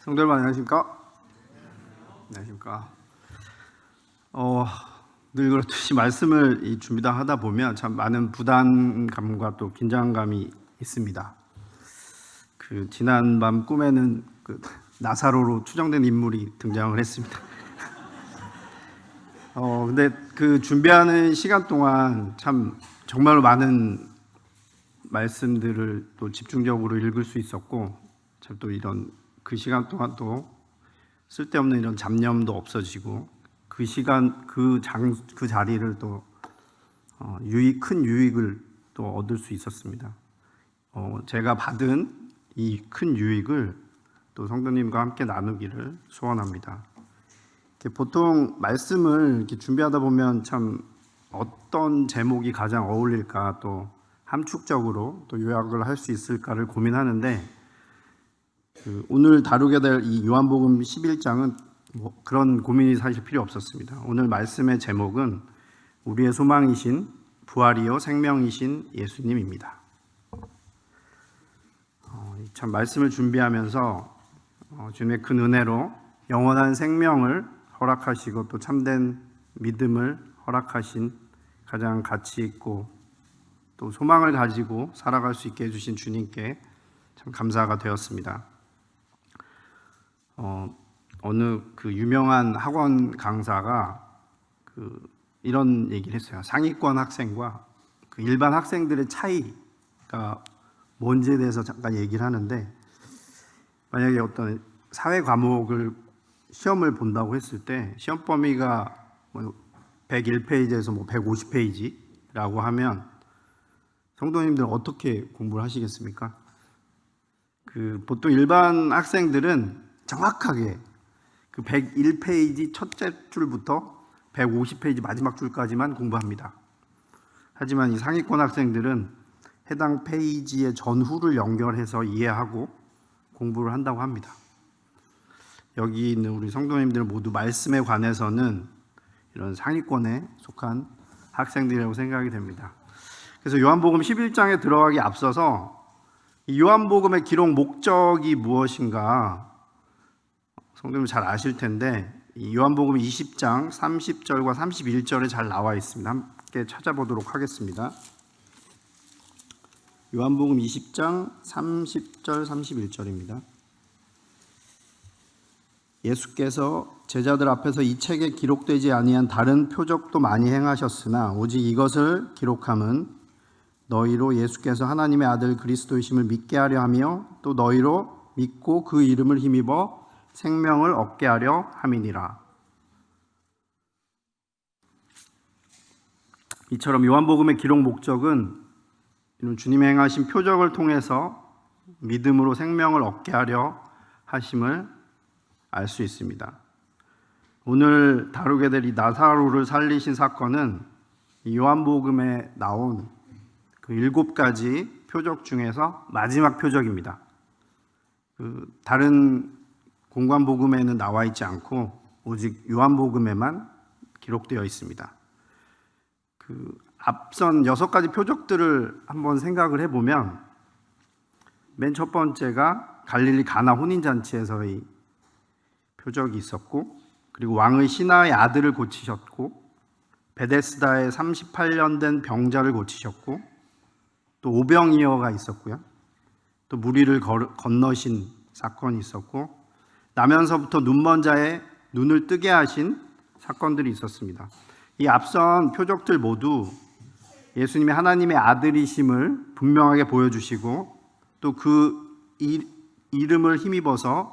성도 여러분 안녕하십니까? 안녕하십니까? 늘 그렇듯이 말씀을 준비다 하다 보면 참 많은 부담감과 또 긴장감이 있습니다. 지난밤 꿈에는 나사로로 추정된 인물이 등장을 했습니다. 근데 준비하는 시간 동안 참 정말로 많은 말씀들을 또 집중적으로 읽을 수 있었고, 참 또 이런 그 시간 동안 또 쓸데없는 이런 잡념도 없어지고, 그 시간 그 자리를 또 큰 유익을 또 얻을 수 있었습니다. 제가 받은 이 큰 유익을 또 성도님과 함께 나누기를 소원합니다. 보통 말씀을 이렇게 준비하다 보면 참 어떤 제목이 가장 어울릴까, 또 함축적으로 또 요약을 할 수 있을까를 고민하는데, 오늘 다루게 될 이 요한복음 11장은 그런 고민이 사실 필요 없었습니다. 오늘 말씀의 제목은 우리의 소망이신 부활이요 생명이신 예수님입니다. 참 말씀을 준비하면서 주님의 큰 은혜로 영원한 생명을 허락하시고 또 참된 믿음을 허락하신, 가장 가치 있고 또 소망을 가지고 살아갈 수 있게 해주신 주님께 참 감사가 되었습니다. 어느 유명한 학원 강사가 이런 얘기를 했어요. 상위권 학생과 일반 학생들의 차이가 뭔지에 대해서 잠깐 얘기를 하는데, 만약에 어떤 사회 과목을 시험을 본다고 했을 때 시험 범위가 101페이지에서 150페이지라고 하면 성도님들 어떻게 공부를 하시겠습니까? 보통 일반 학생들은 정확하게 101페이지 첫째 줄부터 150페이지 마지막 줄까지만 공부합니다. 하지만 이 상위권 학생들은 해당 페이지의 전후를 연결해서 이해하고 공부를 한다고 합니다. 여기 있는 우리 성도님들 모두 말씀에 관해서는 이런 상위권에 속한 학생들이라고 생각이 됩니다. 그래서 요한복음 11장에 들어가기 앞서서 이 요한복음의 기록 목적이 무엇인가 성도님 잘 아실 텐데, 이 요한복음 20장 30절과 31절에 잘 나와 있습니다. 함께 찾아보도록 하겠습니다. 요한복음 20장 30절 31절입니다. 예수께서 제자들 앞에서 이 책에 기록되지 아니한 다른 표적도 많이 행하셨으나 오직 이것을 기록함은 너희로 예수께서 하나님의 아들 그리스도이심을 믿게 하려 하며 또 너희로 믿고 그 이름을 힘입어 생명을 얻게 하려 함이니라. 이처럼 요한복음의 기록 목적은 이런 주님의 행하신 표적을 통해서 믿음으로 생명을 얻게 하려 하심을 알 수 있습니다. 오늘 다루게 될 이 나사로를 살리신 사건은 이 요한복음에 나온 7가지 표적 중에서 마지막 표적입니다. 다른 공관복음에는 나와 있지 않고 오직 요한복음에만 기록되어 있습니다. 앞선 6가지 표적들을 한번 생각을 해보면, 맨 첫 번째가 갈릴리 가나 혼인잔치에서의 표적이 있었고, 그리고 왕의 신하의 아들을 고치셨고, 베데스다에 38년 된 병자를 고치셨고, 또 오병이어가 있었고요, 또 무리를 건너신 사건이 있었고, 나면서부터 눈먼 자의 눈을 뜨게 하신 사건들이 있었습니다. 이 앞선 표적들 모두 예수님이 하나님의 아들이심을 분명하게 보여주시고 또 그 이름을 힘입어서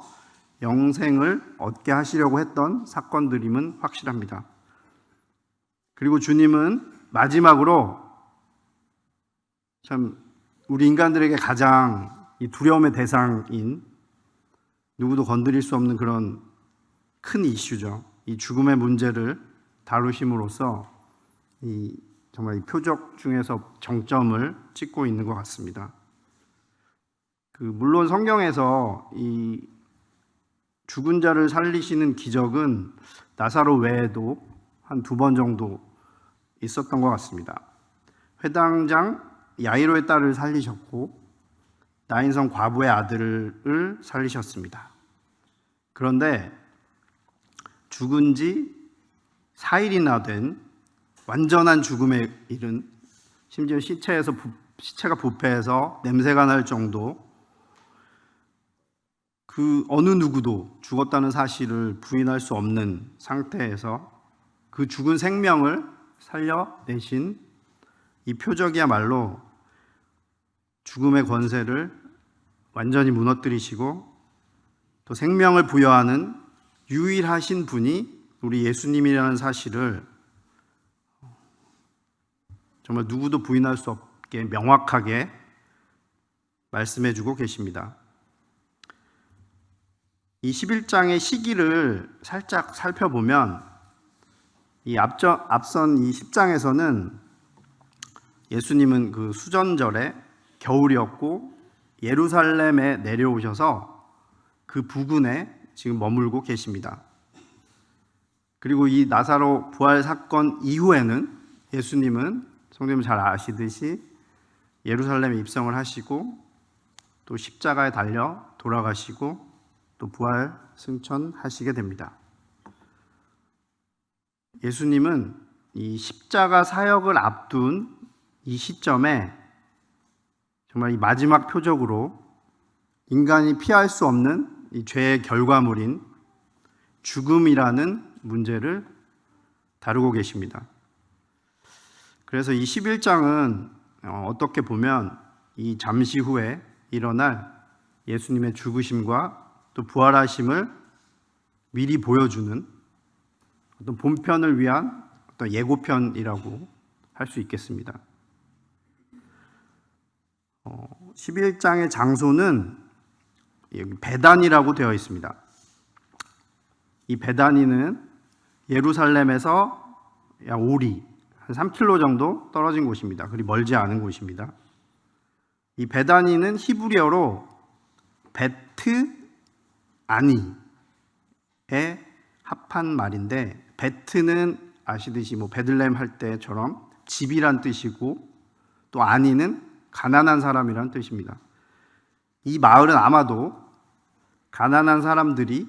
영생을 얻게 하시려고 했던 사건들임은 확실합니다. 그리고 주님은 마지막으로 참 우리 인간들에게 가장 이 두려움의 대상인, 누구도 건드릴 수 없는 그런 큰 이슈죠. 이 죽음의 문제를 다루심으로써 정말 이 표적 중에서 정점을 찍고 있는 것 같습니다. 물론 성경에서 이 죽은 자를 살리시는 기적은 나사로 외에도 한 2번 정도 있었던 것 같습니다. 회당장 야이로의 딸을 살리셨고 나인성 과부의 아들을 살리셨습니다. 그런데 죽은 지 4일이나 된 완전한 죽음에 이른, 심지어 시체가 부패해서 냄새가 날 정도, 그 어느 누구도 죽었다는 사실을 부인할 수 없는 상태에서 그 죽은 생명을 살려내신 이 표적이야말로 죽음의 권세를 완전히 무너뜨리시고 또 생명을 부여하는 유일하신 분이 우리 예수님이라는 사실을 정말 누구도 부인할 수 없게 명확하게 말씀해 주고 계십니다. 이 11장의 시기를 살짝 살펴보면 이 앞선 이 10장에서는 예수님은 그 수전절에 겨울이었고 예루살렘에 내려오셔서 그 부근에 지금 머물고 계십니다. 그리고 이 나사로 부활 사건 이후에는 예수님은 성도님 잘 아시듯이 예루살렘에 입성을 하시고 또 십자가에 달려 돌아가시고 또 부활 승천하시게 됩니다. 예수님은 이 십자가 사역을 앞둔 이 시점에 정말 이 마지막 표적으로 인간이 피할 수 없는 이 죄의 결과물인 죽음이라는 문제를 다루고 계십니다. 그래서 이 11장은 어떻게 보면 이 잠시 후에 일어날 예수님의 죽으심과 또 부활하심을 미리 보여주는 어떤 본편을 위한 어떤 예고편이라고 할 수 있겠습니다. 11장의 장소는 여기 베다니라고 되어 있습니다. 이 베다니는 예루살렘에서 약 오리, 한 3km 정도 떨어진 곳입니다. 그리 멀지 않은 곳입니다. 이 베다니는 히브리어로 베트 아니의 합한 말인데, 베트는 아시듯이 베들레헴 할 때처럼 집이란 뜻이고 또 아니는 가난한 사람이란 뜻입니다. 이 마을은 아마도 가난한 사람들이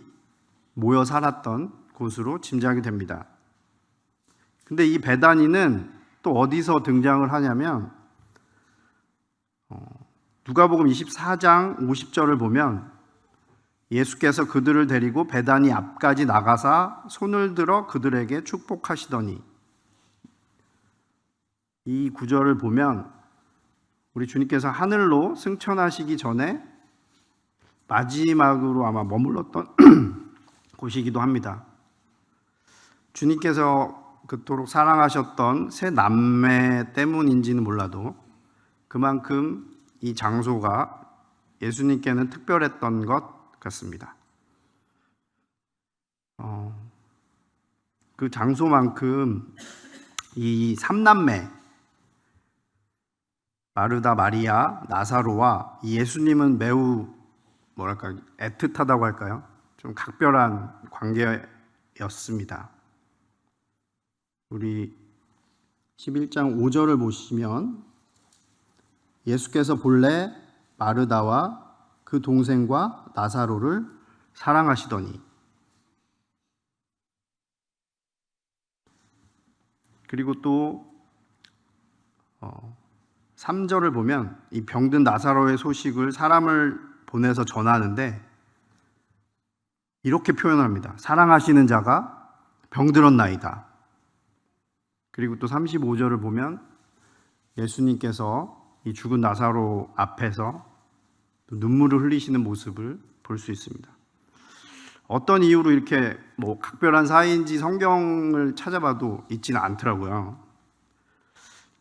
모여 살았던 곳으로 짐작이 됩니다. 근데 이 베다니는 또 어디서 등장을 하냐면 누가복음 24장 50절을 보면 예수께서 그들을 데리고 베다니 앞까지 나가사 손을 들어 그들에게 축복하시더니, 이 구절을 보면 우리 주님께서 하늘로 승천하시기 전에 마지막으로 아마 머물렀던 곳이기도 합니다. 주님께서 그토록 사랑하셨던 세 남매 때문인지는 몰라도 그만큼 이 장소가 예수님께는 특별했던 것 같습니다. 그 장소만큼 이 삼남매 마르다, 마리아, 나사로와 예수님은 매우 애틋하다고 할까요? 좀 각별한 관계였습니다. 우리 11장 5절을 보시면 예수께서 본래 마르다와 그 동생과 나사로를 사랑하시더니, 그리고 또 3절을 보면 이 병든 나사로의 소식을 사람을 보내서 전하는데 이렇게 표현합니다. 사랑하시는 자가 병들었나이다. 그리고 또 35절을 보면 예수님께서 이 죽은 나사로 앞에서 눈물을 흘리시는 모습을 볼 수 있습니다. 어떤 이유로 이렇게 각별한 사이인지 성경을 찾아봐도 있지는 않더라고요.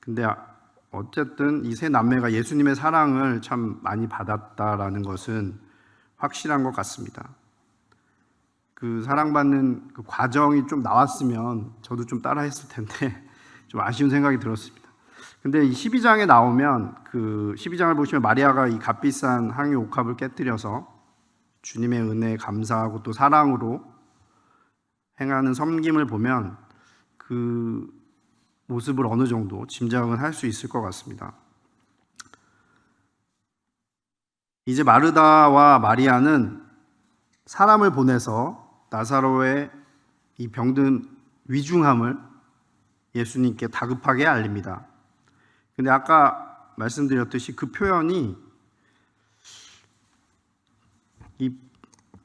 근데 어쨌든 이 세 남매가 예수님의 사랑을 참 많이 받았다라는 것은 확실한 것 같습니다. 그 사랑받는 그 과정이 좀 나왔으면 저도 좀 따라했을 텐데 좀 아쉬운 생각이 들었습니다. 근데 이 12장에 나오면 그 12장을 보시면 마리아가 이 값비싼 향유 옥합을 깨뜨려서 주님의 은혜에 감사하고 또 사랑으로 행하는 섬김을 보면 그 모습을 어느 정도 짐작을 할 수 있을 것 같습니다. 이제 마르다와 마리아는 사람을 보내서 나사로의 이 병든 위중함을 예수님께 다급하게 알립니다. 근데 아까 말씀드렸듯이 그 표현이 이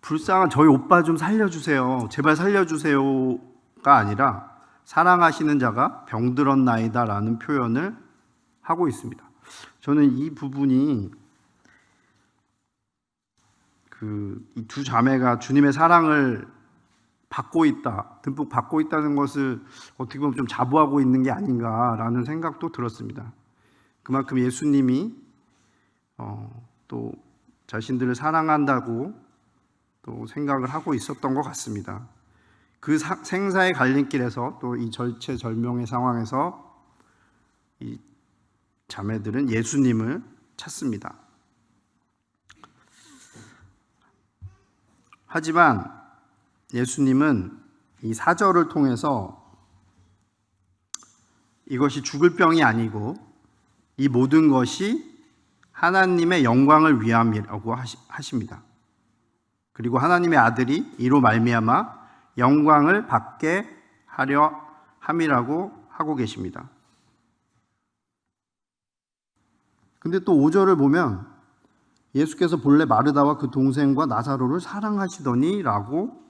불쌍한 저희 오빠 좀 살려주세요, 제발 살려주세요가 아니라 사랑하시는 자가 병들었나이다 라는 표현을 하고 있습니다. 저는 이 부분이 이 두 자매가 주님의 사랑을 받고 있다, 듬뿍 받고 있다는 것을 어떻게 보면 좀 자부하고 있는 게 아닌가라는 생각도 들었습니다. 그만큼 예수님이 또 자신들을 사랑한다고 또 생각을 하고 있었던 것 같습니다. 그 생사의 갈림길에서 또 이 절체절명의 상황에서 이 자매들은 예수님을 찾습니다. 하지만 예수님은 이 사절을 통해서 이것이 죽을 병이 아니고 이 모든 것이 하나님의 영광을 위함이라고 하십니다. 그리고 하나님의 아들이 이로 말미암아 영광을 받게 하려 함이라고 하고 계십니다. 근데 또 5절을 보면 예수께서 본래 마르다와 그 동생과 나사로를 사랑하시더니 라고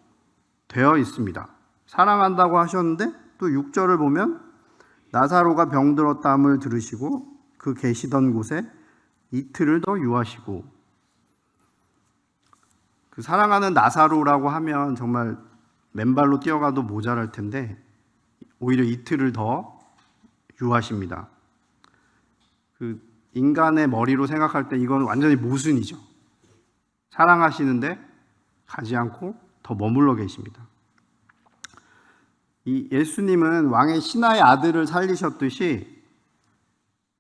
되어 있습니다. 사랑한다고 하셨는데 또 6절을 보면 나사로가 병들었다함을 들으시고 그 계시던 곳에 이틀을 더 유하시고, 그 사랑하는 나사로라고 하면 정말 맨발로 뛰어가도 모자랄 텐데 오히려 이틀을 더 유하십니다. 그 인간의 머리로 생각할 때 이건 완전히 모순이죠. 사랑하시는데 가지 않고 더 머물러 계십니다. 이 예수님은 왕의 신하의 아들을 살리셨듯이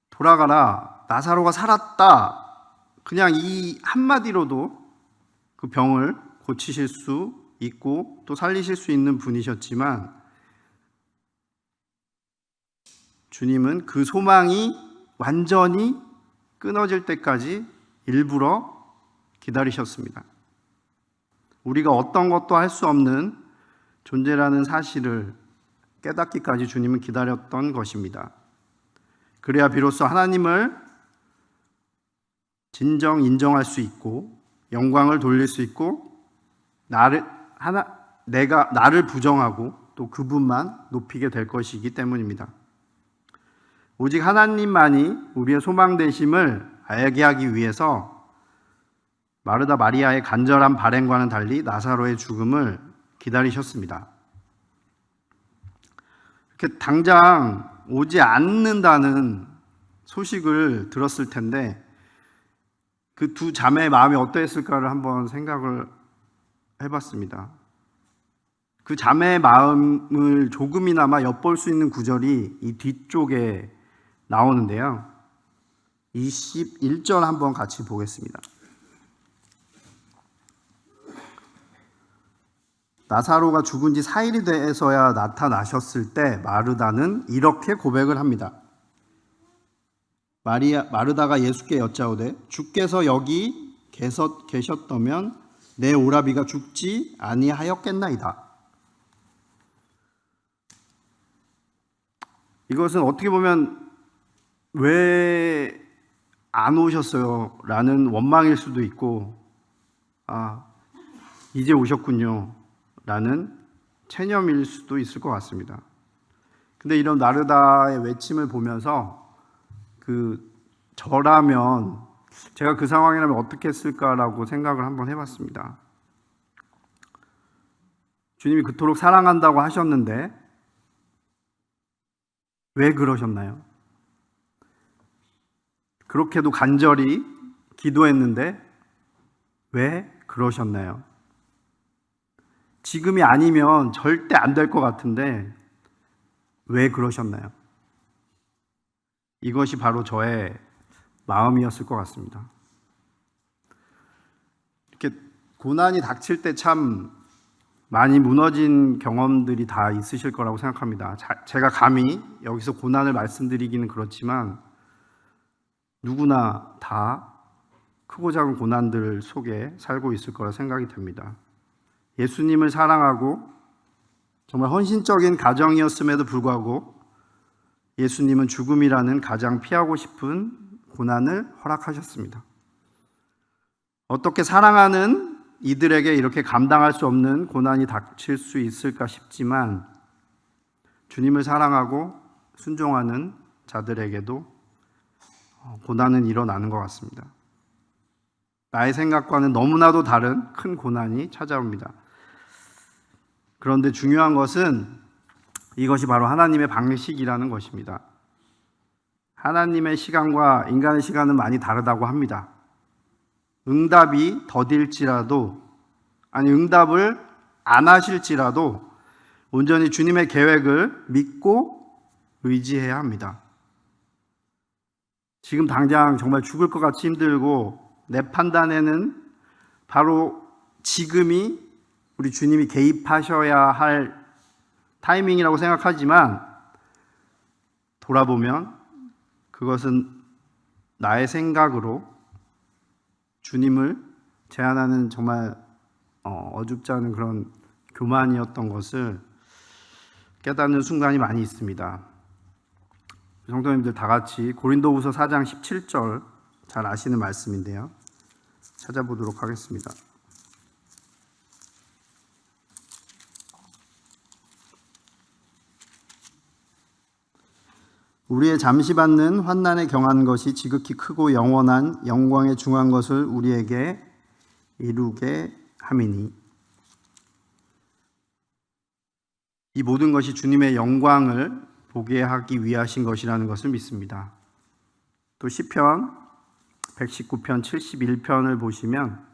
돌아가라, 나사로가 살았다, 그냥 이 한마디로도 그 병을 고치실 수 있고 또 살리실 수 있는 분이셨지만, 주님은 그 소망이 완전히 끊어질 때까지 일부러 기다리셨습니다. 우리가 어떤 것도 할 수 없는 존재라는 사실을 깨닫기까지 주님은 기다렸던 것입니다. 그래야 비로소 하나님을 진정 인정할 수 있고 영광을 돌릴 수 있고 내가 나를 부정하고 또 그분만 높이게 될 것이기 때문입니다. 오직 하나님만이 우리의 소망 되심을 알게 하기 위해서 마르다 마리아의 간절한 발행과는 달리 나사로의 죽음을 기다리셨습니다. 이렇게 당장 오지 않는다는 소식을 들었을 텐데 그 두 자매의 마음이 어떠했을까를 한번 생각을 해봤습니다. 그 자매의 마음을 조금이나마 엿볼 수 있는 구절이 이 뒤쪽에 나오는데요. 21절 한번 같이 보겠습니다. 나사로가 죽은 지 4일이 돼서야 나타나셨을 때 마르다는 이렇게 고백을 합니다. 마르다가 예수께 여짜오되 주께서 여기 계셨다면 내 오라비가 죽지 아니하였겠나이다. 이것은 어떻게 보면 왜 안 오셨어요? 라는 원망일 수도 있고, 이제 오셨군요 라는 체념일 수도 있을 것 같습니다. 근데 이런 나르다의 외침을 보면서 저라면 제가 그 상황이라면 어떻게 했을까라고 생각을 한번 해봤습니다. 주님이 그토록 사랑한다고 하셨는데 왜 그러셨나요? 그렇게도 간절히 기도했는데 왜 그러셨나요? 지금이 아니면 절대 안 될 것 같은데 왜 그러셨나요? 이것이 바로 저의 마음이었을 것 같습니다. 이렇게 고난이 닥칠 때 참 많이 무너진 경험들이 다 있으실 거라고 생각합니다. 제가 감히 여기서 고난을 말씀드리기는 그렇지만 누구나 다 크고 작은 고난들 속에 살고 있을 거라 생각이 됩니다. 예수님을 사랑하고 정말 헌신적인 가정이었음에도 불구하고 예수님은 죽음이라는 가장 피하고 싶은 고난을 허락하셨습니다. 어떻게 사랑하는 이들에게 이렇게 감당할 수 없는 고난이 닥칠 수 있을까 싶지만 주님을 사랑하고 순종하는 자들에게도 고난은 일어나는 것 같습니다. 나의 생각과는 너무나도 다른 큰 고난이 찾아옵니다. 그런데 중요한 것은 이것이 바로 하나님의 방식이라는 것입니다. 하나님의 시간과 인간의 시간은 많이 다르다고 합니다. 응답이 더딜지라도, 아니 응답을 안 하실지라도 온전히 주님의 계획을 믿고 의지해야 합니다. 지금 당장 정말 죽을 것 같이 힘들고 내 판단에는 바로 지금이 우리 주님이 개입하셔야 할 타이밍이라고 생각하지만 돌아보면 그것은 나의 생각으로 주님을 제한하는 정말 어줍지 않은 그런 교만이었던 것을 깨닫는 순간이 많이 있습니다. 성도님들 다 같이 고린도후서 4장 17절 잘 아시는 말씀인데요. 찾아보도록 하겠습니다. 우리의 잠시 받는 환난에 경한 것이 지극히 크고 영원한 영광에 중한 것을 우리에게 이루게 함이니 이 모든 것이 주님의 영광을 보게 하기 위하신 것이라는 것을 믿습니다. 또 시편 119편 71편을 보시면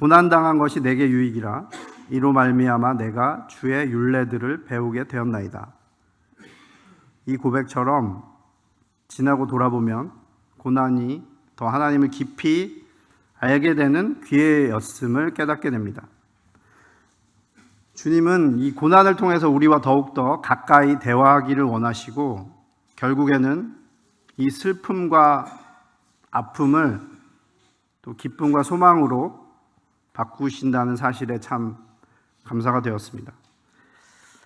고난당한 것이 내게 유익이라 이로 말미암아 내가 주의 율례들을 배우게 되었나이다. 이 고백처럼 지나고 돌아보면 고난이 더 하나님을 깊이 알게 되는 기회였음을 깨닫게 됩니다. 주님은 이 고난을 통해서 우리와 더욱더 가까이 대화하기를 원하시고 결국에는 이 슬픔과 아픔을 또 기쁨과 소망으로 바꾸신다는 사실에 참 감사가 되었습니다.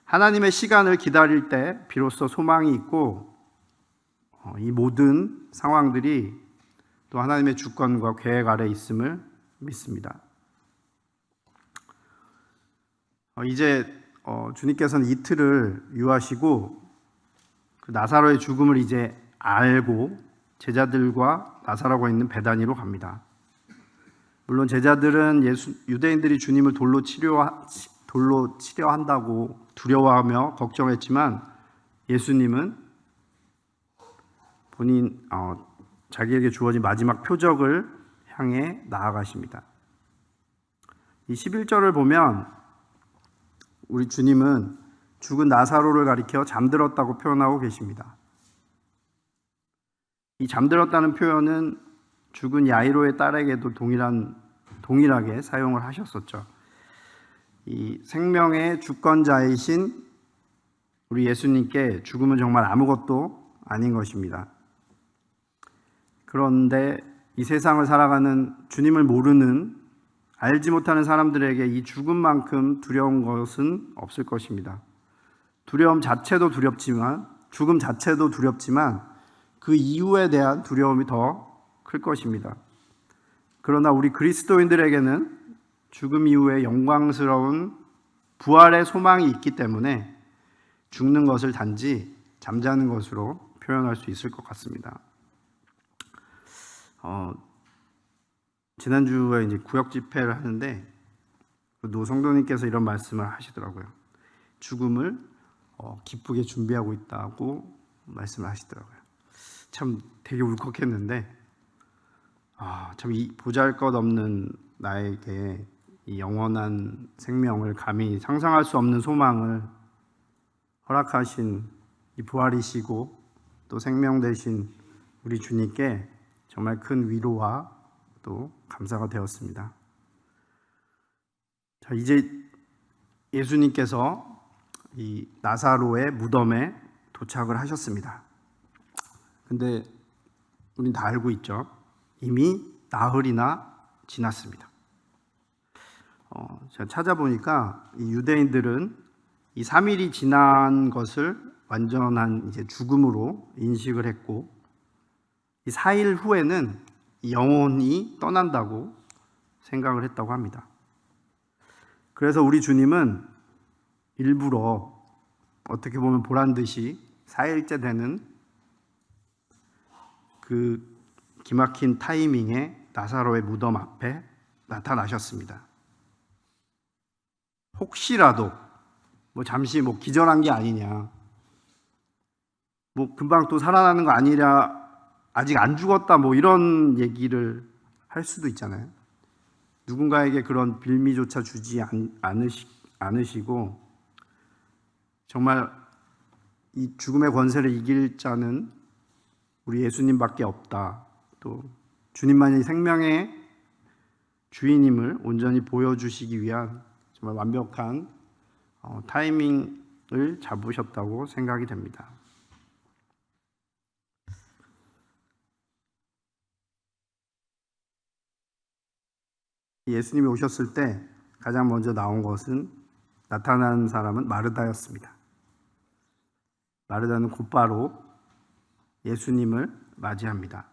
하나님의 시간을 기다릴 때 비로소 소망이 있고 이 모든 상황들이 또 하나님의 주권과 계획 아래 있음을 믿습니다. 이제 주님께서는 이틀을 유하시고 그 나사로의 죽음을 이제 알고 제자들과 나사로가 있는 베다니로 갑니다. 물론 제자들은 유대인들이 주님을 돌로 치려한다고 두려워하며 걱정했지만 예수님은 본인 자기에게 주어진 마지막 표적을 향해 나아가십니다. 이 11절을 보면 우리 주님은 죽은 나사로를 가리켜 잠들었다고 표현하고 계십니다. 이 잠들었다는 표현은 죽은 야이로의 딸에게도 동일하게 사용을 하셨었죠. 이 생명의 주권자이신 우리 예수님께 죽음은 정말 아무것도 아닌 것입니다. 그런데 이 세상을 살아가는 주님을 모르는 알지 못하는 사람들에게 이 죽음만큼 두려운 것은 없을 것입니다. 두려움 자체도 두렵지만 죽음 자체도 두렵지만 그 이유에 대한 두려움이 더 클 것입니다. 그러나 우리 그리스도인들에게는 죽음 이후에 영광스러운 부활의 소망이 있기 때문에 죽는 것을 단지 잠자는 것으로 표현할 수 있을 것 같습니다. 지난주에 이제 구역 집회를 하는데 노 성도님께서 이런 말씀을 하시더라고요. 죽음을 기쁘게 준비하고 있다고 말씀을 하시더라고요. 참 되게 울컥했는데 참 이 보잘것없는 나에게 이 영원한 생명을 감히 상상할 수 없는 소망을 허락하신 이 부활이시고 또 생명 되신 우리 주님께 정말 큰 위로와 또 감사가 되었습니다. 자, 이제 예수님께서 이 나사로의 무덤에 도착을 하셨습니다. 근데 우린 다 알고 있죠. 이미 나흘이나 지났습니다. 제가 찾아보니까 이 유대인들은 이 3일이 지난 것을 완전한 이제 죽음으로 인식을 했고, 이 4일 후에는 영혼이 떠난다고 생각을 했다고 합니다. 그래서 우리 주님은 일부러 어떻게 보면 보란듯이 4일째 되는 그 기막힌 타이밍에 나사로의 무덤 앞에 나타나셨습니다. 혹시라도 잠시 기절한 게 아니냐, 금방 또 살아나는 거 아니냐, 아직 안 죽었다 이런 얘기를 할 수도 있잖아요. 누군가에게 그런 빌미조차 주지 않으시고 정말 이 죽음의 권세를 이길 자는 우리 예수님밖에 없다, 또 주님만이 생명의 주인임을 온전히 보여주시기 위한 정말 완벽한 타이밍을 잡으셨다고 생각이 됩니다. 예수님이 오셨을 때 가장 먼저 나타난 사람은 마르다였습니다. 마르다는 곧바로 예수님을 맞이합니다.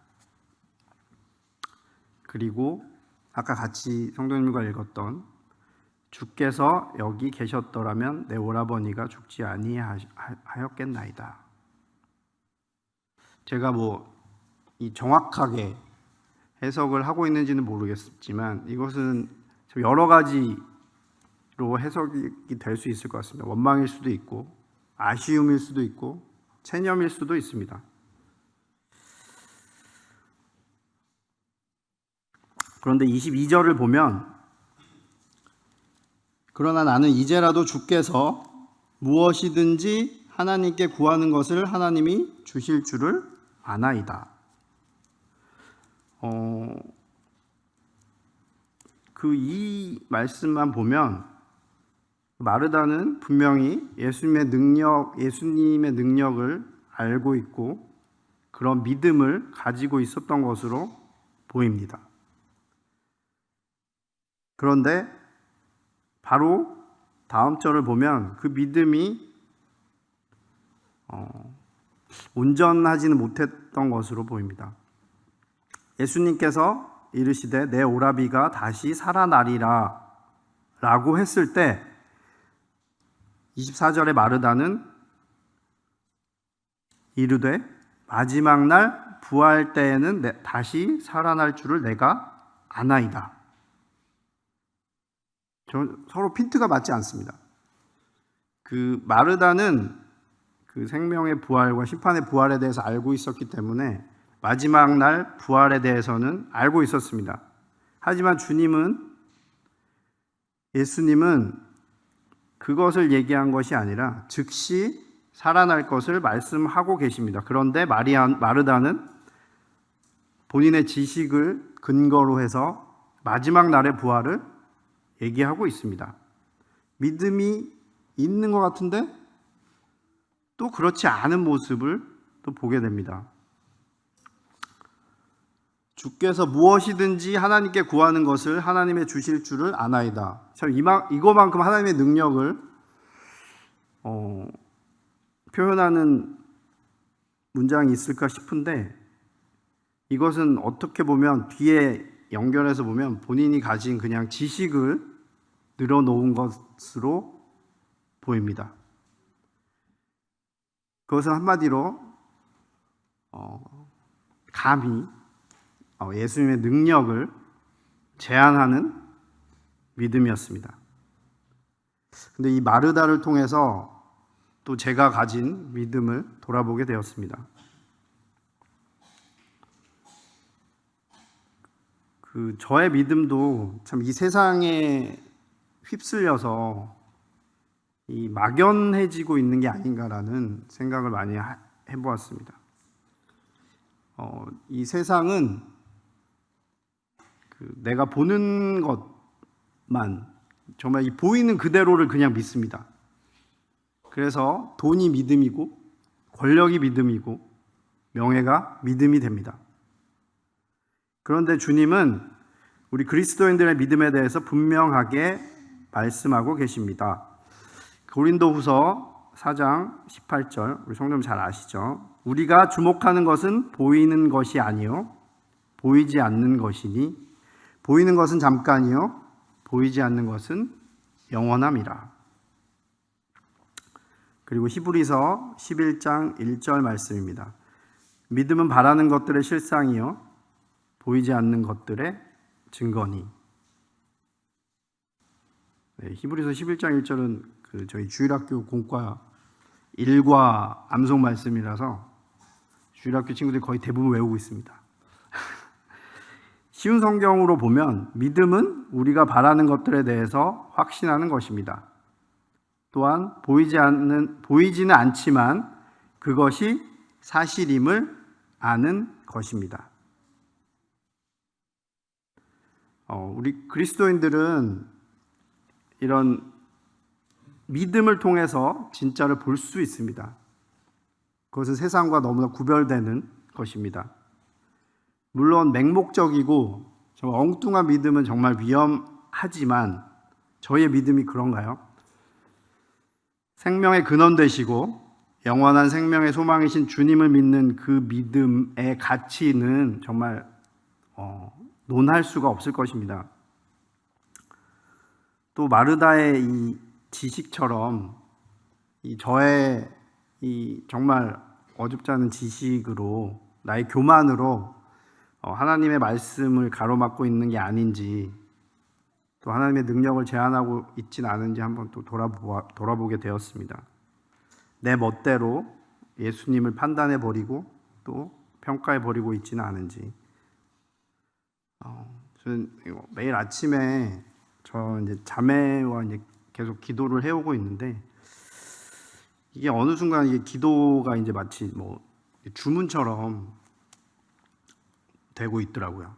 그리고 아까 같이 성도님과 읽었던 주께서 여기 계셨더라면 내 오라버니가 죽지 아니하였겠나이다. 제가 이 정확하게 해석을 하고 있는지는 모르겠지만 이것은 여러 가지로 해석이 될 수 있을 것 같습니다. 원망일 수도 있고, 아쉬움일 수도 있고, 체념일 수도 있습니다. 그런데 22절을 보면, 그러나 나는 이제라도 주께서 무엇이든지 하나님께 구하는 것을 하나님이 주실 줄을 아나이다. 이 말씀만 보면 마르다는 분명히 예수님의 능력을 알고 있고 그런 믿음을 가지고 있었던 것으로 보입니다. 그런데 바로 다음 절을 보면 그 믿음이 온전하지는 못했던 것으로 보입니다. 예수님께서 이르시되 내 오라비가 다시 살아나리라 라고 했을 때 24절에 마르다는 이르되 마지막 날 부활 때에는 다시 살아날 줄을 내가 아나이다. 서로 핀트가 맞지 않습니다. 그 마르다는 그 생명의 부활과 심판의 부활에 대해서 알고 있었기 때문에 마지막 날 부활에 대해서는 알고 있었습니다. 하지만 예수님은 그것을 얘기한 것이 아니라 즉시 살아날 것을 말씀하고 계십니다. 그런데 마르다는 본인의 지식을 근거로 해서 마지막 날의 부활을 얘기하고 있습니다. 믿음이 있는 것 같은데 또 그렇지 않은 모습을 또 보게 됩니다. 주께서 무엇이든지 하나님께 구하는 것을 하나님의 주실 줄을 아나이다. 참 이거만큼 하나님의 능력을 표현하는 문장이 있을까 싶은데 이것은 어떻게 보면 뒤에 연결해서 보면 본인이 가진 그냥 지식을 늘어놓은 것으로 보입니다. 그것은 한마디로 감히 예수님의 능력을 제한하는 믿음이었습니다. 근데 이 마르다를 통해서 또 제가 가진 믿음을 돌아보게 되었습니다. 저의 믿음도 참 이 세상에 휩쓸려서 이 막연해지고 있는 게 아닌가라는 생각을 많이 해보았습니다. 이 세상은 내가 보는 것만 정말 이 보이는 그대로를 그냥 믿습니다. 그래서 돈이 믿음이고 권력이 믿음이고 명예가 믿음이 됩니다. 그런데 주님은 우리 그리스도인들의 믿음에 대해서 분명하게 말씀하고 계십니다. 고린도후서 4장 18절, 우리 성도님 잘 아시죠? 우리가 주목하는 것은 보이는 것이 아니요 보이지 않는 것이니 보이는 것은 잠깐이요 보이지 않는 것은 영원함이라. 그리고 히브리서 11장 1절 말씀입니다. 믿음은 바라는 것들의 실상이요 보이지 않는 것들의 증거니. 네, 히브리서 11장 1절은 저희 주일학교 공과 일과 암송 말씀이라서 주일학교 친구들이 거의 대부분 외우고 있습니다. 쉬운 성경으로 보면 믿음은 우리가 바라는 것들에 대해서 확신하는 것입니다. 또한 보이지는 않지만 그것이 사실임을 아는 것입니다. 우리 그리스도인들은 이런 믿음을 통해서 진짜를 볼 수 있습니다. 그것은 세상과 너무나 구별되는 것입니다. 물론 맹목적이고 정말 엉뚱한 믿음은 정말 위험하지만 저희의 믿음이 그런가요? 생명의 근원 되시고 영원한 생명의 소망이신 주님을 믿는 그 믿음의 가치는 정말 논할 수가 없을 것입니다. 또 마르다의 이 지식처럼 저의 정말 어줍지 않은 지식으로 나의 교만으로 하나님의 말씀을 가로막고 있는 게 아닌지, 또 하나님의 능력을 제한하고 있지는 않은지 한번 또 돌아보게 되었습니다. 내 멋대로 예수님을 판단해버리고 또 평가해버리고 있지는 않은지. 저는 매일 아침에 이제 자매와 이제 계속 기도를 해오고 있는데, 이게 어느 순간 이게 기도가 이제 마치 주문처럼 되고 있더라고요.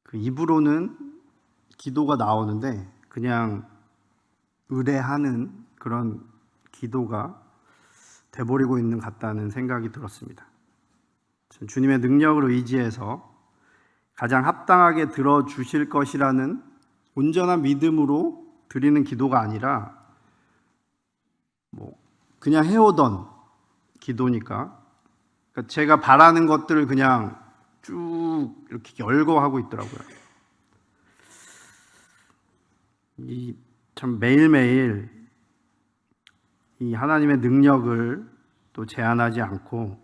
그 입으로는 기도가 나오는데 그냥 의뢰하는 그런 기도가 돼버리고 있는 것 같다는 생각이 들었습니다. 주님의 능력을 의지해서 가장 합당하게 들어주실 것이라는 온전한 믿음으로 드리는 기도가 아니라 그냥 해오던 기도니까, 그러니까 제가 바라는 것들을 그냥 쭉 이렇게 열거하고 있더라고요. 참 매일매일 이 하나님의 능력을 또 제한하지 않고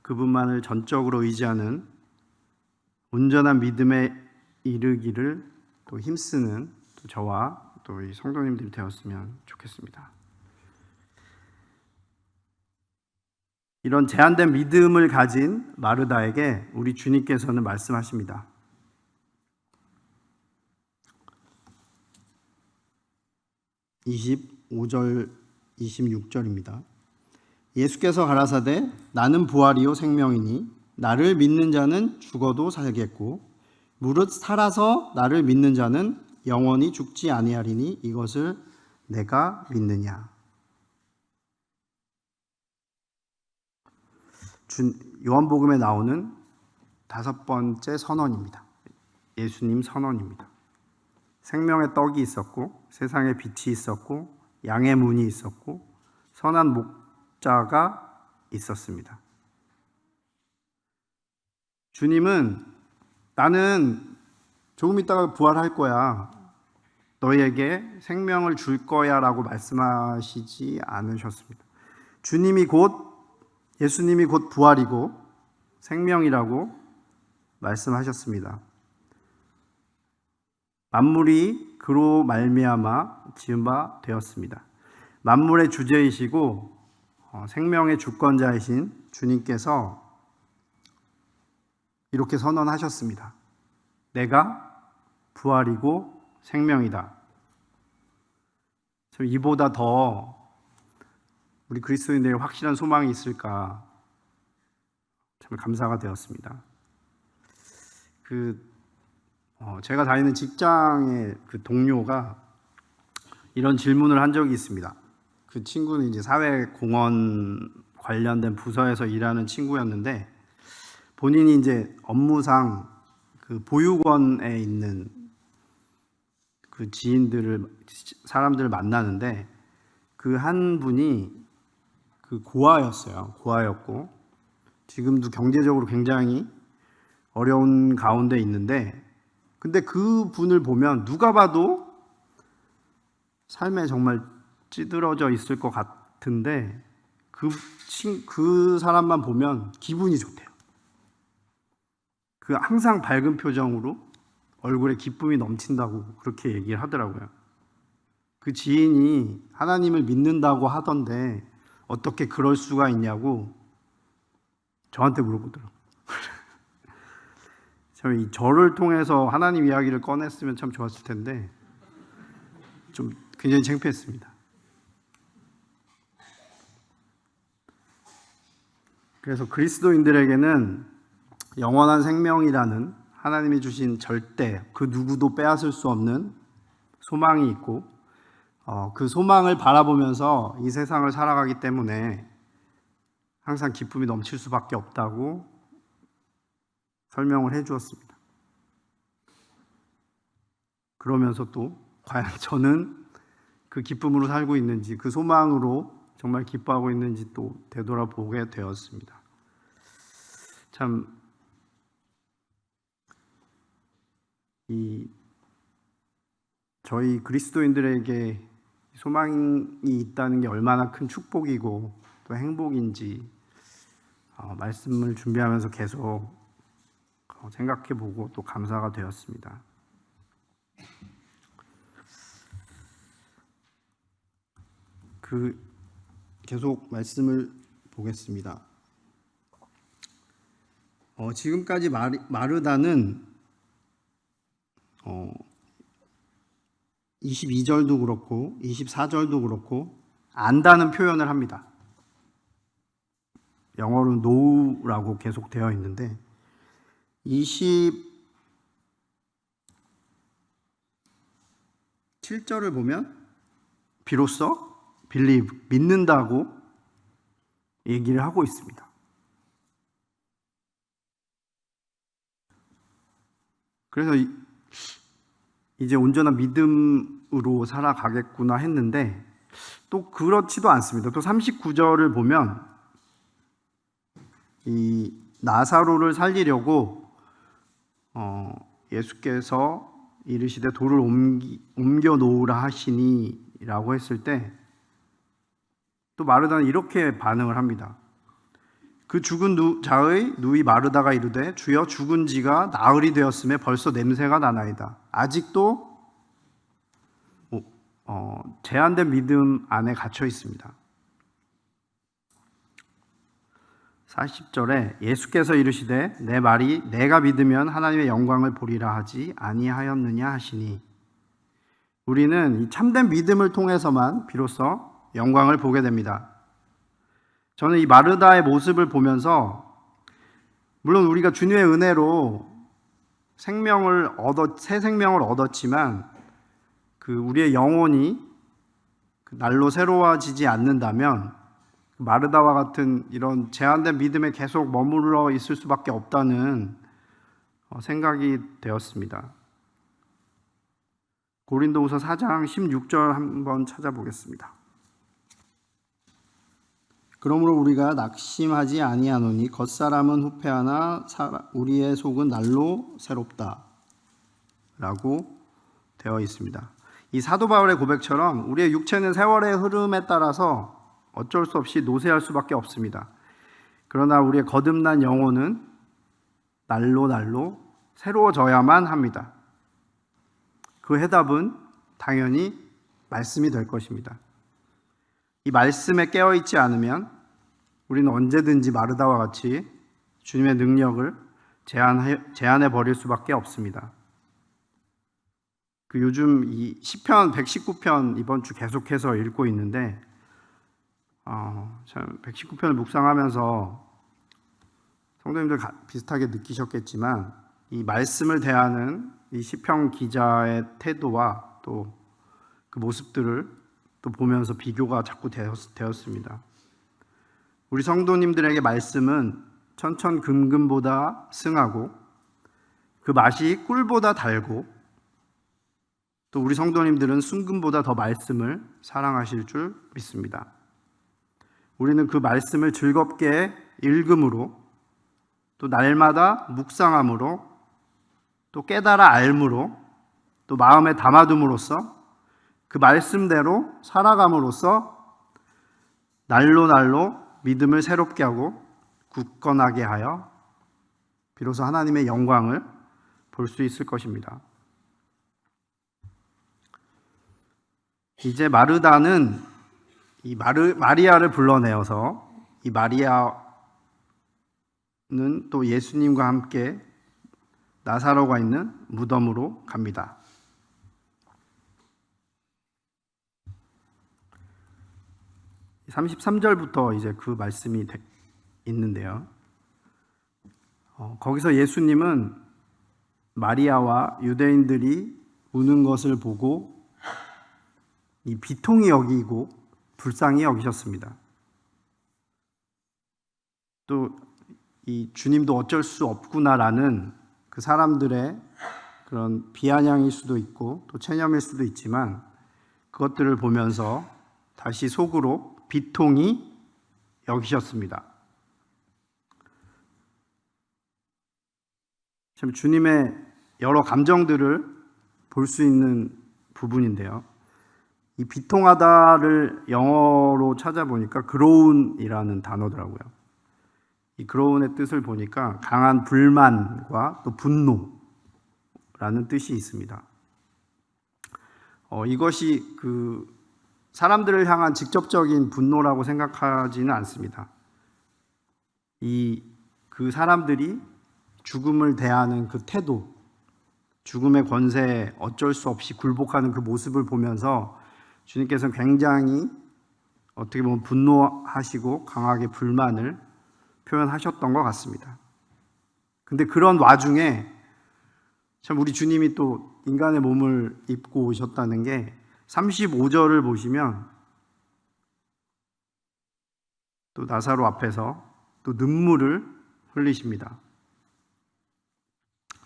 그분만을 전적으로 의지하는 온전한 믿음에 이르기를 또 힘쓰는 또 저와 또 이 성도님들이 되었으면 좋겠습니다. 이런 제한된 믿음을 가진 마르다에게 우리 주님께서는 말씀하십니다. 25절 26절입니다. 예수께서 가라사대 나는 부활이요 생명이니 나를 믿는 자는 죽어도 살겠고 무릇 살아서 나를 믿는 자는 영원히 죽지 아니하리니 이것을 내가 믿느냐. 요한복음에 나오는 5번째 선언입니다. 예수님 선언입니다. 생명의 떡이 있었고 세상에 빛이 있었고 양의 문이 있었고 선한 목자가 있었습니다. 주님은 나는 조금 있다가 부활할 거야, 너희에게 생명을 줄 거야 라고 말씀하시지 않으셨습니다. 예수님이 곧 부활이고 생명이라고 말씀하셨습니다. 만물이 그로 말미암아 지은 바 되었습니다. 만물의 주제이시고 생명의 주권자이신 주님께서 이렇게 선언하셨습니다. 내가 부활이고 생명이다. 이보다 더 우리 그리스도인들의 확실한 소망이 있을까 참 감사가 되었습니다. 제가 다니는 직장의 그 동료가 이런 질문을 한 적이 있습니다. 그 친구는 이제 사회공헌 관련된 부서에서 일하는 친구였는데 본인이 이제 업무상 그 보육원에 있는 그 사람들을 만나는데 그 한 분이 그 고아였고 지금도 경제적으로 굉장히 어려운 가운데 있는데, 근데 그 분을 보면 누가 봐도 삶에 정말 찌들어져 있을 것 같은데 그 사람만 보면 기분이 좋대요. 그 항상 밝은 표정으로 얼굴에 기쁨이 넘친다고 그렇게 얘기를 하더라고요. 그 지인이 하나님을 믿는다고 하던데 어떻게 그럴 수가 있냐고 저한테 물어보더라고요. 참 저를 통해서 하나님 이야기를 꺼냈으면 참 좋았을 텐데 좀 굉장히 창피했습니다. 그래서 그리스도인들에게는 영원한 생명이라는 하나님이 주신 절대 그 누구도 빼앗을 수 없는 소망이 있고, 그 소망을 바라보면서 이 세상을 살아가기 때문에 항상 기쁨이 넘칠 수밖에 없다고 설명을 해주었습니다. 그러면서 또 과연 저는 그 기쁨으로 살고 있는지, 그 소망으로 정말 기뻐하고 있는지 또 되돌아보게 되었습니다. 참 저희 그리스도인들에게 소망이 있다는 게 얼마나 큰 축복이고 또 행복인지 말씀을 준비하면서 계속 생각해보고 또 감사가 되었습니다. 계속 말씀을 보겠습니다. 지금까지 마르다는 22절도 그렇고 24절도 그렇고 안다는 표현을 합니다. 영어로 know라고 계속 되어 있는데 27절을 보면 비로소 believe, 믿는다고 얘기를 하고 있습니다. 그래서 이제 온전한 믿음으로 살아가겠구나 했는데 또 그렇지도 않습니다. 또 39절을 보면 이 나사로를 살리려고 예수께서 이르시되 돌을 옮겨 놓으라 하시니 라고 했을 때 또 마르다는 이렇게 반응을 합니다. 그 죽은 자의 누이 마르다가 이르되 주여 죽은 지가 나흘이 되었음에 벌써 냄새가 나나이다. 아직도 제한된 믿음 안에 갇혀 있습니다. 40절에 예수께서 이르시되 내 말이 내가 믿으면 하나님의 영광을 보리라 하지 아니하였느냐 하시니, 우리는 이 참된 믿음을 통해서만 비로소 영광을 보게 됩니다. 저는 이 마르다의 모습을 보면서 물론 우리가 주님의 은혜로 새 생명을 얻었지만 그 우리의 영혼이 날로 새로워지지 않는다면 마르다와 같은 이런 제한된 믿음에 계속 머물러 있을 수밖에 없다는 생각이 되었습니다. 고린도후서 4장 16절 한번 찾아보겠습니다. 그러므로 우리가 낙심하지 아니하노니 겉사람은 후패하나 우리의 속은 날로 새롭다 라고 되어 있습니다. 이 사도 바울의 고백처럼 우리의 육체는 세월의 흐름에 따라서 어쩔 수 없이 노쇠할 수밖에 없습니다. 그러나 우리의 거듭난 영혼은 날로 새로워져야만 합니다. 그 해답은 당연히 말씀이 될 것입니다. 이 말씀에 깨어있지 않으면 우리는 언제든지 마르다와 같이 주님의 능력을 제한해 버릴 수밖에 없습니다. 요즘 이 시편 119편 이번 주 계속해서 읽고 있는데 119편을 묵상하면서 성도님들 비슷하게 느끼셨겠지만 이 말씀을 대하는 이 시편 기자의 태도와 또 그 모습들을 또 보면서 비교가 자꾸 되었습니다. 우리 성도님들에게 말씀은 천천금금보다 승하고 그 맛이 꿀보다 달고 또 우리 성도님들은 순금보다 더 말씀을 사랑하실 줄 믿습니다. 우리는 그 말씀을 즐겁게 읽음으로, 또 날마다 묵상함으로, 또 깨달아 알므로, 또 마음에 담아둠으로써 그 말씀대로 살아감으로써 날로 날로 믿음을 새롭게 하고 굳건하게 하여 비로소 하나님의 영광을 볼 수 있을 것입니다. 이제 마르다는 이 마리아를 불러내어서 이 마리아는 또 예수님과 함께 나사로가 있는 무덤으로 갑니다. 33절부터 이제 그 말씀이 있는데요. 거기서 예수님은 마리아와 유대인들이 우는 것을 보고 이 비통히 여기고 불쌍히 여기셨습니다. 또 이 주님도 어쩔 수 없구나라는 그 사람들의 그런 비아냥일 수도 있고 또 체념일 수도 있지만 그것들을 보면서 다시 속으로 비통히 여기셨습니다. 참 주님의 여러 감정들을 볼 수 있는 부분인데요. 이 비통하다를 영어로 찾아보니까 groan이라는 단어더라고요. 이 groan의 뜻을 보니까 강한 불만과 또 분노라는 뜻이 있습니다. 이것이 그 사람들을 향한 직접적인 분노라고 생각하지는 않습니다. 그 사람들이 죽음을 대하는 그 태도, 죽음의 권세에 어쩔 수 없이 굴복하는 그 모습을 보면서 주님께서는 굉장히 어떻게 보면 분노하시고 강하게 불만을 표현하셨던 것 같습니다. 근데 그런 와중에 참 우리 주님이 또 인간의 몸을 입고 오셨다는 게 35절을 보시면 또 나사로 앞에서 또 눈물을 흘리십니다.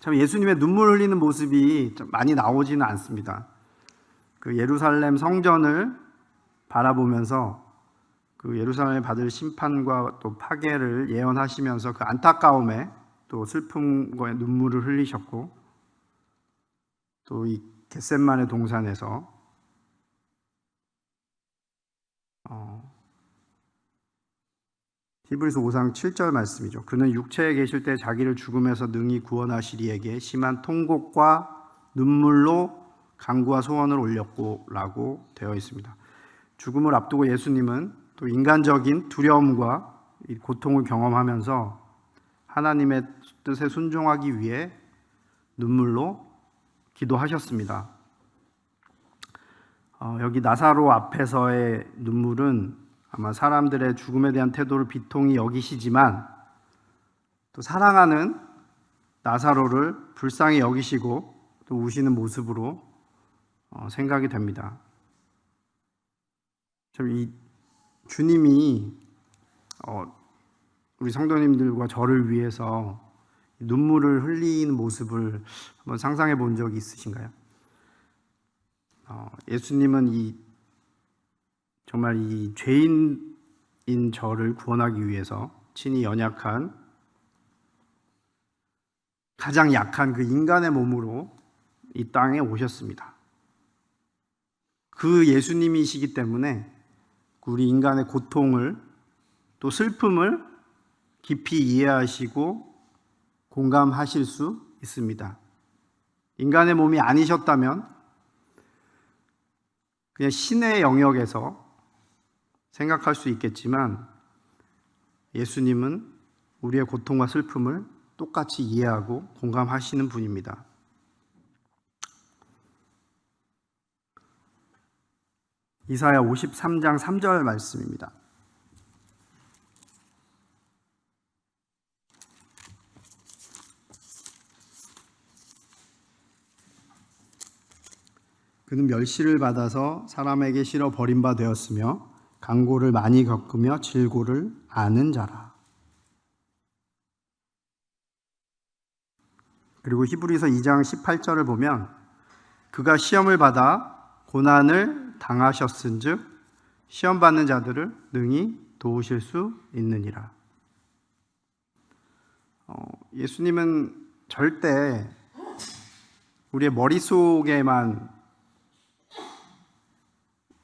참 예수님의 눈물 흘리는 모습이 좀 많이 나오지는 않습니다. 그 예루살렘 성전을 바라보면서 그 예루살렘에 받을 심판과 또 파괴를 예언하시면서 그 안타까움에 또 슬픔과 눈물을 흘리셨고 또 이 겟셋마네 동산에서 히브리서 5장 7절 말씀이죠. 그는 육체에 계실 때 자기를 죽음에서 능히 구원하시리에게 심한 통곡과 눈물로 간구와 소원을 올렸고 라고 되어 있습니다. 죽음을 앞두고 예수님은 또 인간적인 두려움과 고통을 경험하면서 하나님의 뜻에 순종하기 위해 눈물로 기도하셨습니다. 여기 나사로 앞에서의 눈물은 아마 사람들의 죽음에 대한 태도를 비통히 여기시지만 또 사랑하는 나사로를 불쌍히 여기시고 또 우시는 모습으로 생각이 됩니다. 이 주님이 우리 성도님들과 저를 위해서 눈물을 흘리는 모습을 한번 상상해 본 적이 있으신가요? 예수님은 정말 이 죄인인 저를 구원하기 위해서 친히 연약한 가장 약한 그 인간의 몸으로 이 땅에 오셨습니다. 그 예수님이시기 때문에 우리 인간의 고통을 또 슬픔을 깊이 이해하시고 공감하실 수 있습니다. 인간의 몸이 아니셨다면 그냥 신의 영역에서 생각할 수 있겠지만 예수님은 우리의 고통과 슬픔을 똑같이 이해하고 공감하시는 분입니다. 이사야 53장 3절 말씀입니다. 그는 멸시를 받아서 사람에게 실어 버림바 되었으며 강고를 많이 겪으며 질고를 아는 자라. 그리고 히브리서 2장 18절을 보면 그가 시험을 받아 고난을 당하셨은즉 시험 받는 자들을 능히 도우실 수 있느니라. 예수님은 절대 우리의 머릿속에만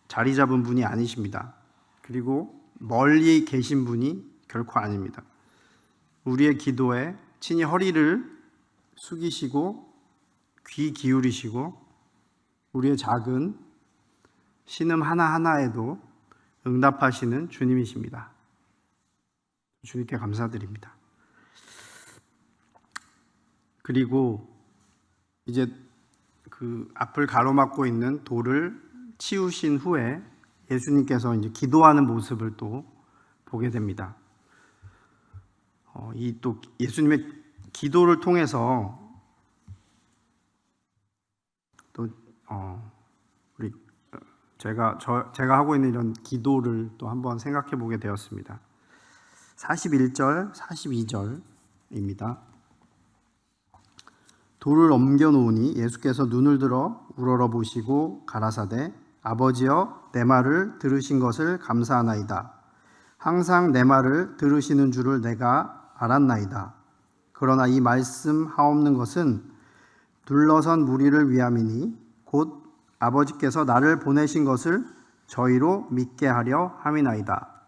자리 잡은 분이 아니십니다. 그리고 멀리 계신 분이 결코 아닙니다. 우리의 기도에 친히 허리를 숙이시고 귀 기울이시고 우리의 작은 신음 하나하나에도 응답하시는 주님이십니다. 주님께 감사드립니다. 그리고 이제 그 앞을 가로막고 있는 돌을 치우신 후에 예수님께서 이제 기도하는 모습을 또 보게 됩니다. 이 또 예수님의 기도를 통해서 또 우리 제가 하고 있는 이런 기도를 또 한번 생각해 보게 되었습니다. 41절, 42절입니다. 돌을 옮겨 놓으니 예수께서 눈을 들어 우러러 보시고 가라사대 아버지여 내 말을 들으신 것을 감사하나이다. 항상 내 말을 들으시는 줄을 내가 알았나이다. 그러나 이 말씀 하옵는 것은 둘러선 무리를 위함이니 곧 아버지께서 나를 보내신 것을 저희로 믿게 하려 함이나이다.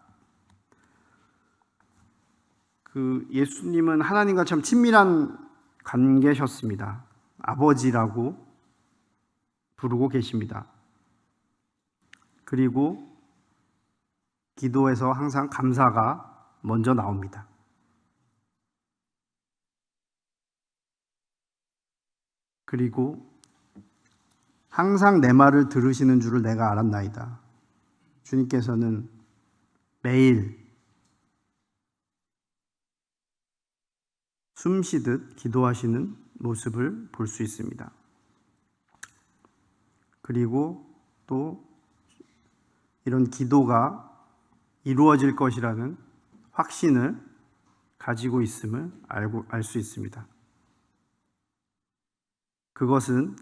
예수님은 하나님과 참 친밀한 관계셨습니다. 아버지라고 부르고 계십니다. 그리고 기도에서 항상 감사가 먼저 나옵니다. 그리고 항상 내 말을 들으시는 줄을 내가 알았나이다. 주님께서는 매일 숨쉬듯 기도하시는 모습을 볼 수 있습니다. 그리고 또 이런 기도가 이루어질 것이라는 확신을 가지고 있음을 알 수 있습니다. 그것은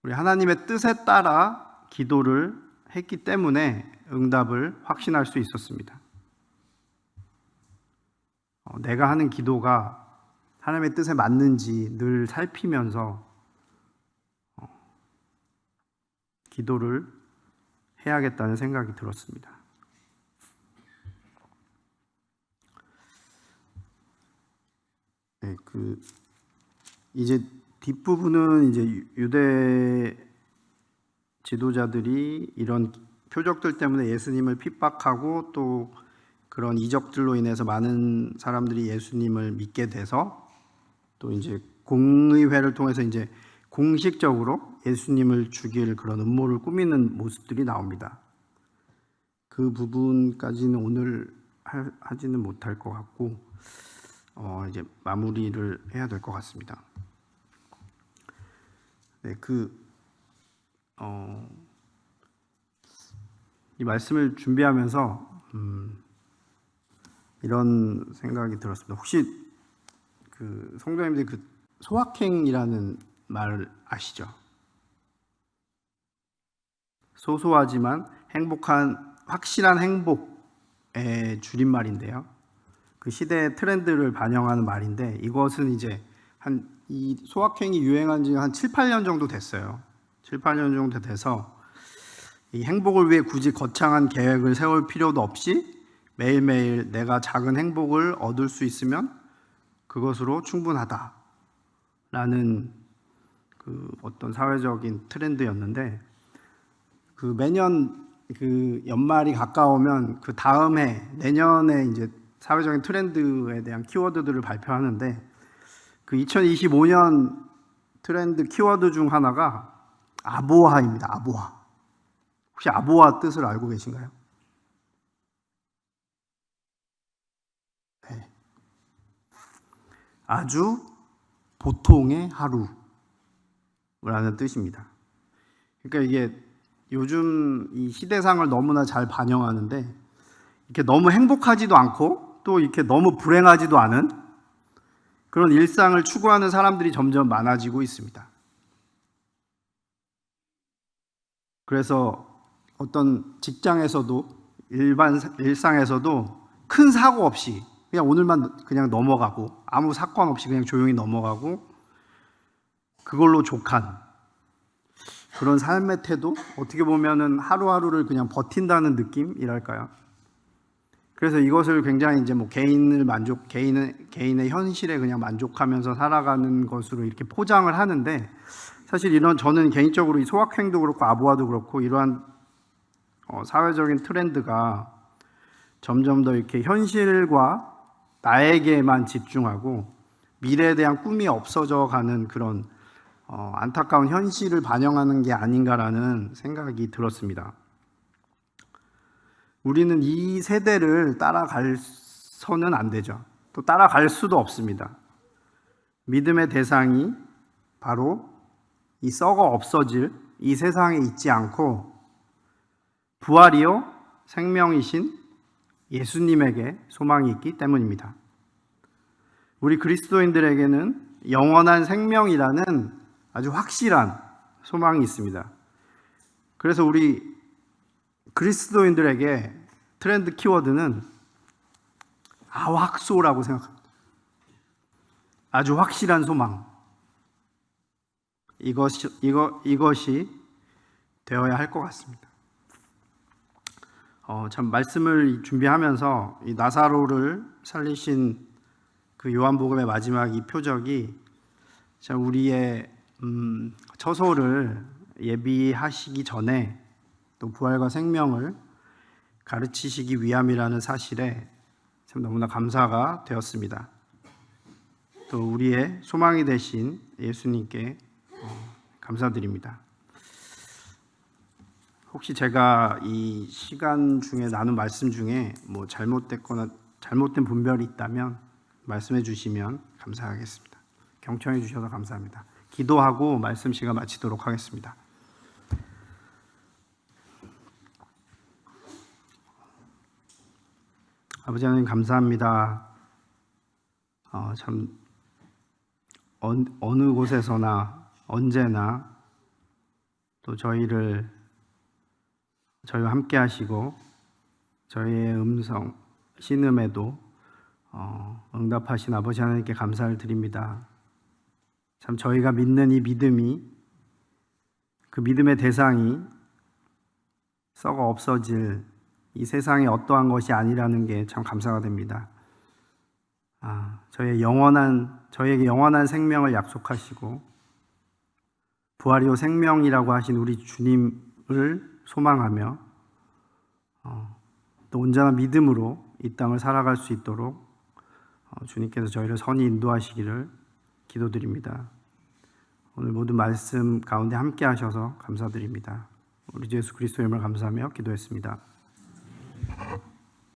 우리 하나님의 뜻에 따라 기도를 했기 때문에 응답을 확신할 수 있었습니다. 내가 하는 기도가 하나님의 뜻에 맞는지 늘 살피면서 기도를 해야겠다는 생각이 들었습니다. 네, 이제 뒷부분은 이제 유대 지도자들이 이런 표적들 때문에 예수님을 핍박하고 또 그런 이적들로 인해서 많은 사람들이 예수님을 믿게 돼서 또 이제 공의회를 통해서 이제 공식적으로 예수님을 죽일 그런 음모를 꾸미는 모습들이 나옵니다. 그 부분까지는 오늘 하지는 못할 것 같고 이제 마무리를 해야 될 것 같습니다. 네, 이 말씀을 준비하면서 이런 생각이 들었습니다. 혹시 성도님들이 소확행이라는 말 아시죠? 소소하지만 행복한, 확실한 행복의 줄임말인데요. 그 시대의 트렌드를 반영하는 말인데 이것은 이제 이 소확행이 유행한 지 한 7, 8년 정도 됐어요. 7, 8년 정도 돼서 이 행복을 위해 굳이 거창한 계획을 세울 필요도 없이 매일매일 내가 작은 행복을 얻을 수 있으면 그것으로 충분하다라는 어떤 사회적인 트렌드였는데 매년 연말이 가까우면 그 다음 해 내년에 이제 사회적인 트렌드에 대한 키워드들을 발표하는데 2025년 트렌드 키워드 중 하나가 아보아입니다. 아보아. 혹시 아보아 뜻을 알고 계신가요? 네. 아주 보통의 하루라는 뜻입니다. 그러니까 이게 요즘 이 시대상을 너무나 잘 반영하는데 이렇게 너무 행복하지도 않고 또 이렇게 너무 불행하지도 않은 그런 일상을 추구하는 사람들이 점점 많아지고 있습니다. 그래서 어떤 직장에서도 일상에서도 큰 사고 없이 그냥 오늘만 그냥 넘어가고 아무 사건 없이 그냥 조용히 넘어가고 그걸로 족한 그런 삶의 태도, 어떻게 보면은 하루하루를 그냥 버틴다는 느낌이랄까요? 그래서 이것을 굉장히 이제 뭐 개인의 현실에 그냥 만족하면서 살아가는 것으로 이렇게 포장을 하는데, 사실 이런, 저는 개인적으로 이 소확행도 그렇고 아부아도 그렇고 이러한 사회적인 트렌드가 점점 더 이렇게 현실과 나에게만 집중하고 미래에 대한 꿈이 없어져 가는 그런 안타까운 현실을 반영하는 게 아닌가라는 생각이 들었습니다. 우리는 이 세대를 따라갈서는 안 되죠. 또 따라갈 수도 없습니다. 믿음의 대상이 바로 이 썩어 없어질 이 세상에 있지 않고 부활이요 생명이신 예수님에게 소망이 있기 때문입니다. 우리 그리스도인들에게는 영원한 생명이라는 아주 확실한 소망이 있습니다. 그래서 우리 그리스도인들에게 트렌드 키워드는 아확소라고 생각합니다. 아주 확실한 소망. 이것이 되어야 할 것 같습니다. 참 말씀을 준비하면서 이 나사로를 살리신 그 요한복음의 마지막 이 표적이 참 우리의 처소를 예비하시기 전에 또 부활과 생명을 가르치시기 위함이라는 사실에 참 너무나 감사가 되었습니다. 또 우리의 소망이 되신 예수님께 감사드립니다. 혹시 제가 이 시간 중에 나눈 말씀 중에 뭐 잘못됐거나 잘못된 분별이 있다면 말씀해 주시면 감사하겠습니다. 경청해 주셔서 감사합니다. 기도하고 말씀 시간 마치도록 하겠습니다. 아버지 하나님 감사합니다. 참 어느 곳에서나 언제나 또 저희와 함께 하시고 저희의 음성 신음에도 응답하신 아버지 하나님께 감사를 드립니다. 참 저희가 믿는 이 믿음이, 그 믿음의 대상이 썩어 없어질 이 세상에 어떠한 것이 아니라는 게 참 감사가 됩니다. 저에게 영원한 생명을 약속하시고 부활이요 생명이라고 하신 우리 주님을 소망하며 또 온전한 믿음으로 이 땅을 살아갈 수 있도록 주님께서 저희를 선히 인도하시기를 기도드립니다. 오늘 모든 말씀 가운데 함께 하셔서 감사드립니다. 우리 주 예수 그리스도의 이름을 감사하며 기도했습니다.